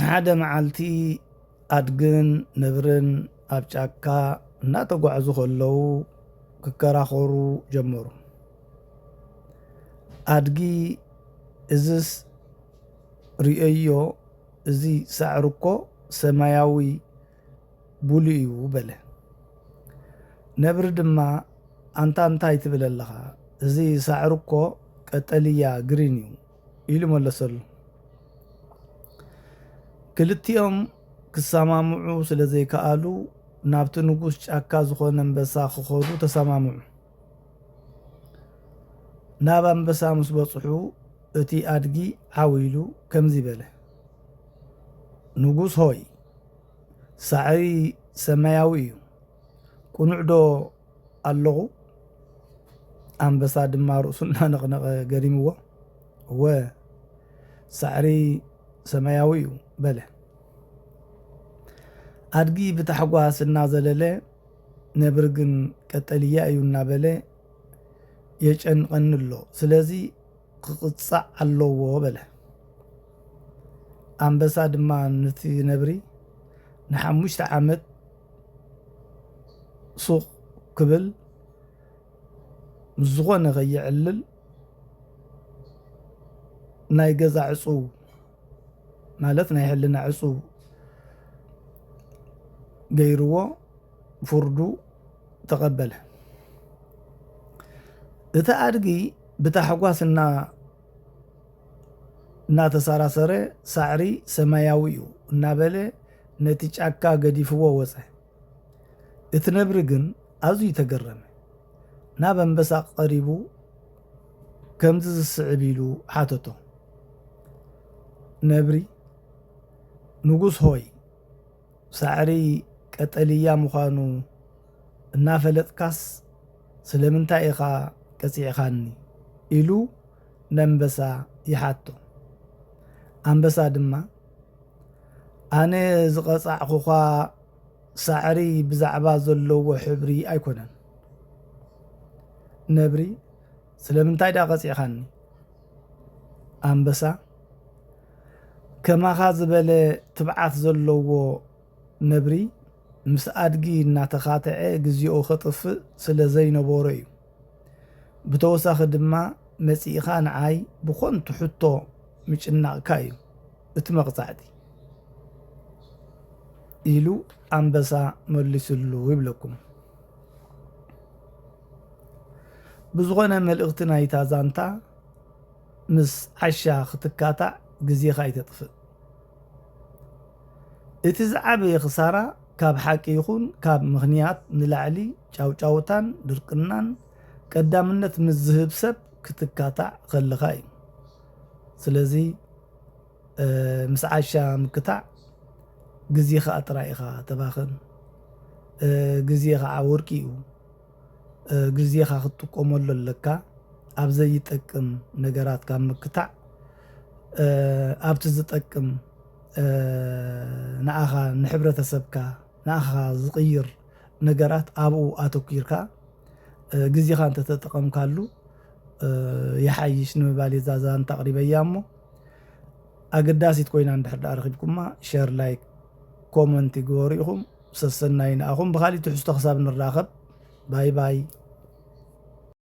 ሓደ መዓልቲ ኣድግን ነብርን ኣብ ጫካ እናተጓዕዙ ከለዉ ክከራኸሩ ጀመሩ። ኣድጊ እዝስ ርእዮ እዚ ሳዕሪ እኮ ሰማያዊ ቡሉእ እዩ በለ። ነብሪ ድማ ኣንታ እንታይ ትብል ኣለኻ? እዚ ሳዕሪ እኮ ቀጠልያ ግሪን እዩ ኢሉ መለሰሉ። ክልቲኦም ክሰማምዑ ስለ ዘይከኣሉ ናብቲ ንጉስ ጫካ ዝኾነ ኣንበሳ ክኸዱ ተሰማምዑ። ናብ ኣንበሳ ምስ በጽሑ እቲ ኣድጊ ዓዊሉ ከምዚ በለ፣ ንጉስ ሆይ ሳዕሪ ሰማያዊ እዩ፣ ቁኑዕ ዶ ኣለኹ? ኣንበሳ ድማ ርእሱ እናነቕነቐ ገሪምዎ፣ እወ ሳዕሪ ሰማያዊ እዩ በለ። ኣድጊ ብታሕጓስ እናዘለለ ነብሪ ግን ቀጠልያ እዩ እናበለ የጨንቐኒ ኣሎ፣ ስለዚ ክቕፃዕ ኣለዎ በለ። ኣንበሳ ድማ ነቲ ነብሪ ን5 ዓመት ሱቕ ክብል ምስ ዝኾነ ከይዕልል ናይ ገዛ ዕፁብ ማለት ናይ ሕልና ዕፁብ ገይርዎ ፍርዱ ተቐበለ። እቲ ኣድጊ ብታሕጓስ እናተሰራሰረ ሳዕሪ ሰማያዊ እዩ እናበለ ነቲ ጫካ ገዲፍዎ ወፀ። እቲ ነብሪ ግን ኣዝዩ ተገረመ። ናብ ኣንበሳ ቀሪቡ ከምዚ ዝስዕብ ኢሉ ሓተቶ፣ ነብሪ ንጉስ ሆይ ሳዕሪ ቀጠልያ ምዃኑ እናፈለጥካስ ስለምንታይ ኢኻ ቀፂዕኻኒ ኢሉ ንኣንበሳ ይሓቶ። ኣንበሳ ድማ ኣነ ዝቐፃዕኹኻ ሳዕሪ ብዛዕባ ዘለዎ ሕብሪ ኣይኮነን። ነብሪ ስለምንታይ ዳ ቀፂዕኻኒ? ኣንበሳ ከማኻ ዝበለ ትብዓት ዘለዎ ነብሪ ምስ ኣድጊ እናተኻትዐ ግዚኡ ክጥፍእ ስለ ዘይነበሮ እዩ። ብተወሳኺ ድማ መፂኢኻ ንዓይ ብኾንቱ ሕቶ ምጭናቕካ እዩ እቲ መቕፃዕቲ ኢሉ ኣንበሳ መሊሱሉ ይብለኩም። ብዝኾነ መልእኽቲ ናይታ ዛንታ ምስ ዓሻ ክትካታዕ ግዜኻ ኣይተጥፍእ። እቲ ዝዓበየ ክሳራ ካብ ሓቂ ይኹን ካብ ምኽንያት ንላዕሊ ጫውጫውታን ድርቅናን ቀዳምነት ምስ ዝህብ ሰብ ክትካታዕ ከለኻ እዩ። ስለዚ ምስ ዓሻ ምክታዕ ግዜኻ ጥራይ ኢኻ ተባኽን። ግዜ ከዓ ወርቂ እዩ። ግዜኻ ክትጥቀመሉ ኣለካ ኣብ ዘይጠቅም ነገራት ካብ ምክታዕ ኣብቲ ዝጠቅም ንኣኻ ንሕብረተሰብካ ንኣኻ ዝቕይር ነገራት ኣብኡ ኣተኲርካ ግዜኻ እንተተጠቐምካሉ ይሓይሽ ንምባል እዛ ዛንታ ኣቕሪበያ እሞ ኣገዳሲት ኮይና እንድሕር ዳ ረኺብኩማ ሸር ላይክ ኮመንት ይግበሩ ኢኹም። ሰሰናይ ንኣኹም። ብኻሊእ ትሕዝቶ ክሳብ ንራኸብ ባይ ባይ።